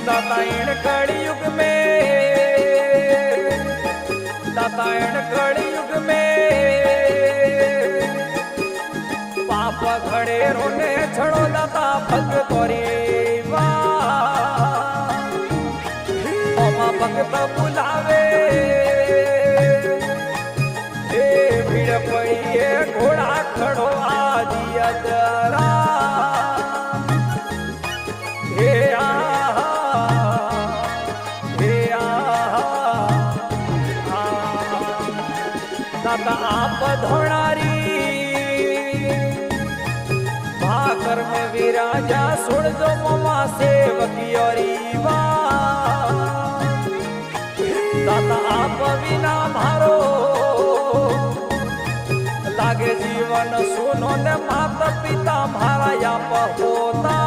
दातायण कलयुग में, दातायण कलयुग में पाप घड़े रोने छड़ो दाता भगत रे वामा भगत बुलावे ए भीड़ पड़ी है घोड़ा खड़ो आदि अदरा आप धोणारी भाकर में विराजा सुन जो ममा सेवकियोरी दाता आप विना मारो लागे जीवन सुनो ने माता पिता मारा या होता